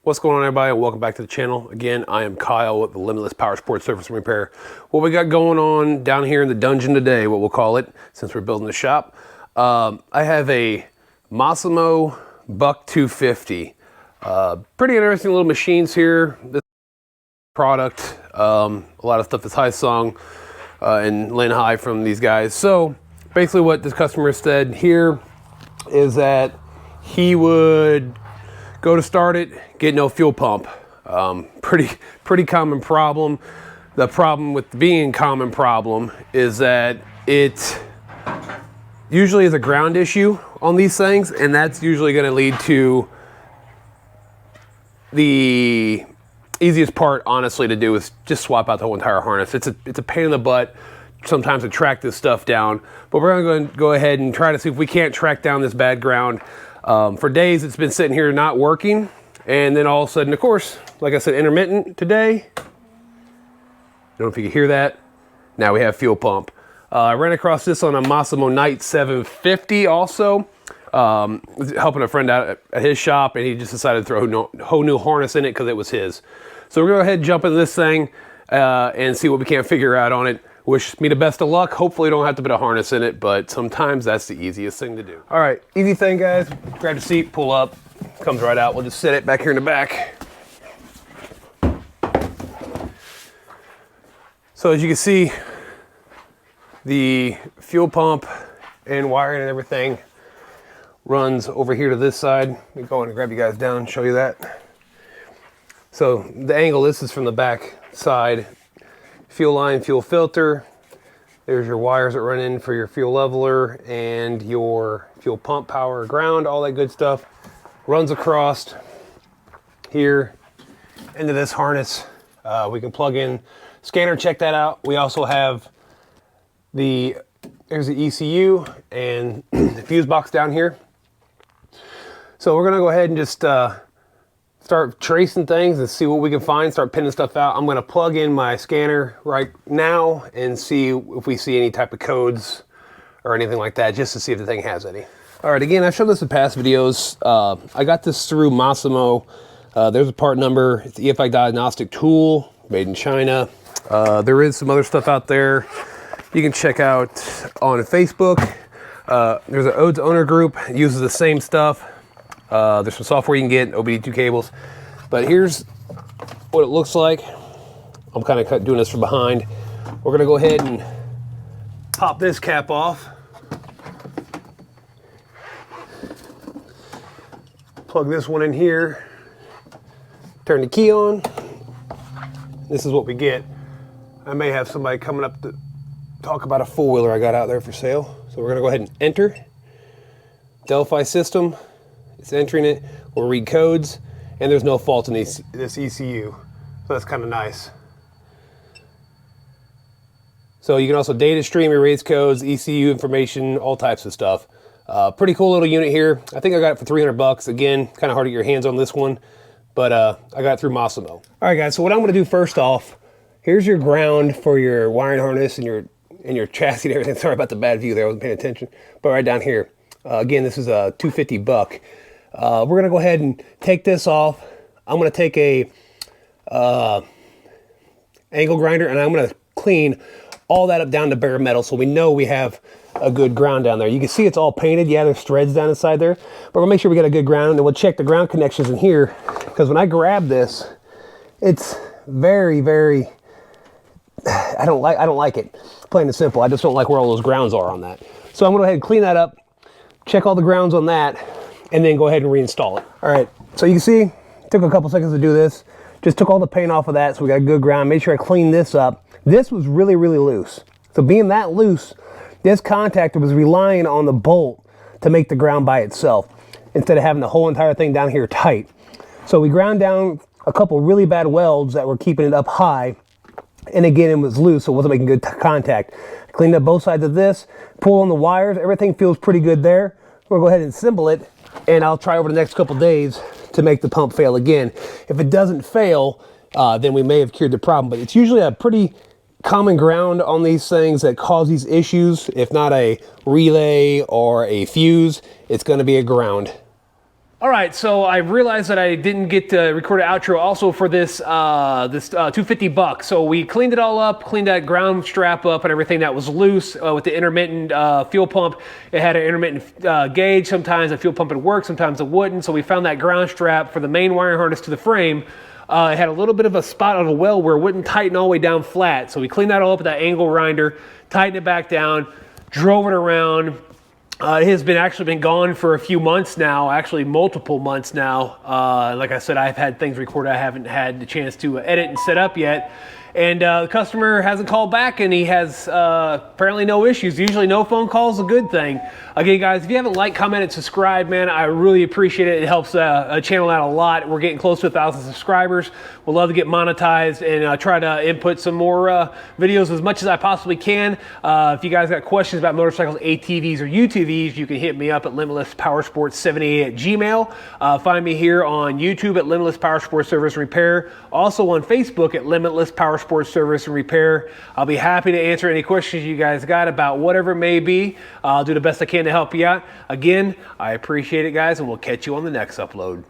What's going on, everybody? Welcome back to the channel. Again, I am Kyle with the Limitless Power Sports Service and Repair. What we got going on down here in the dungeon today, what we'll call it, since we're building the shop, I have a Massimo Buck 250. Pretty interesting little machines here. This product, a lot of stuff that's high sung and laying high from these guys. So basically what this customer said here is that he would go to start it, get no fuel pump. Pretty common problem. The problem with being common problem is that it usually is a ground issue on these things, and that's usually going to lead to the easiest part, honestly, to do is just swap out the whole entire harness. It's a pain in the butt sometimes to track this stuff down, but we're going to go ahead and try to see if we can't track down this bad ground. For days it's been sitting here not working, and then all of a sudden, of course, like I said, intermittent today. I don't know if you can hear that. Now we have fuel pump. I ran across this on a Massimo Night 750 also. Helping a friend out at his shop, and he just decided to throw a whole new harness in it because it was his. So we're going to go ahead and jump into this thing and see what we can figure out on it. Wish me the best of luck. Hopefully don't have to put a harness in it, but sometimes that's the easiest thing to do. All right, easy thing, guys. Grab the seat, pull up, comes right out. We'll just set it back here in the back. So as you can see, the fuel pump and wiring and everything runs over here to this side. Let me go and grab you guys down and show you that. So the angle, this is from the back side. Fuel line, fuel filter. There's your wires that run in for your fuel leveler and your fuel pump, power, ground, all that good stuff. Runs across here into this harness. We can plug in scanner, check that out. We also have there's the ECU and the fuse box down here. So we're gonna go ahead and just start tracing things and see what we can find, start pinning stuff out. I'm gonna plug in my scanner right now and see if we see any type of codes or anything like that, just to see if the thing has any. All right, again, I've shown this in past videos. I got this through Massimo. There's a part number. It's the EFI diagnostic tool, made in China. There is some other stuff out there you can check out on Facebook. There's an Odes owner group, it uses the same stuff. There's some software you can get, OBD2 cables. But here's what it looks like. I'm kind of doing this from behind. We're gonna go ahead and pop this cap off. Plug this one in here. Turn the key on. This is what we get. I may have somebody coming up to talk about a four-wheeler I got out there for sale. So we're gonna go ahead and enter. Delphi system. It's entering it, we'll read codes, and there's no fault in this ECU. So that's kind of nice. So you can also data stream, erase codes, ECU information, all types of stuff. Pretty cool little unit here. I think I got it for 300 bucks. Again, kind of hard to get your hands on this one, but I got it through Massimo. All right, guys, so what I'm gonna do first off, here's your ground for your wiring harness and your chassis and everything. Sorry about the bad view there, I wasn't paying attention. But right down here, again, this is a 250 buck. We're gonna go ahead and take this off. I'm gonna take a angle grinder, and I'm gonna clean all that up down to bare metal so we know we have a good ground down there. You can see it's all painted. Yeah, there's threads down inside there, but we'll make sure we get a good ground, and then we'll check the ground connections in here, because when I grab this, it's very, very, I don't like it, plain and simple. I just don't like where all those grounds are on that. So I'm gonna go ahead and clean that up, check all the grounds on that, and then go ahead and reinstall it. All right, so you can see, it took a couple seconds to do this. Just took all the paint off of that, so we got a good ground. Made sure I cleaned this up. This was really, really loose. So being that loose, this contactor was relying on the bolt to make the ground by itself, instead of having the whole entire thing down here tight. So we ground down a couple really bad welds that were keeping it up high, and again, it was loose, so it wasn't making good contact. Cleaned up both sides of this, pull on the wires, everything feels pretty good there. We'll go ahead and assemble it, and I'll try over the next couple days to make the pump fail again. If it doesn't fail, then we may have cured the problem, but it's usually a pretty common ground on these things that cause these issues. If not a relay or a fuse, it's going to be a ground. All right, so I realized that I didn't get to record an outro also for this 250 buck. So we cleaned it all up, cleaned that ground strap up and everything that was loose with the intermittent fuel pump. It had an intermittent gauge. Sometimes the fuel pump would work, sometimes it wouldn't. So we found that ground strap for the main wiring harness to the frame. It had a little bit of a spot on the well where it wouldn't tighten all the way down flat. So we cleaned that all up with that angle grinder, tightened it back down, drove it around. It has actually been gone for a few months now, actually multiple months now. Like I said, I've had things recorded I haven't had the chance to edit and set up yet. And the customer hasn't called back, and he has apparently no issues. Usually no phone calls is a good thing. Again, guys, if you haven't liked, commented, subscribed, man, I really appreciate it. It helps the channel out a lot. We're getting close to 1,000 subscribers. We'd love to get monetized and try to input some more videos as much as I possibly can. If you guys got questions about motorcycles, ATVs, or UTVs, you can hit me up at limitlesspowersports78@gmail. Find me here on YouTube at Limitless Power Sports Service and Repair. Also on Facebook at Limitless Power Sports Service and Repair. I'll be happy to answer any questions you guys got about whatever it may be. I'll do the best I can to help you out. Again, I appreciate it, guys, and we'll catch you on the next upload.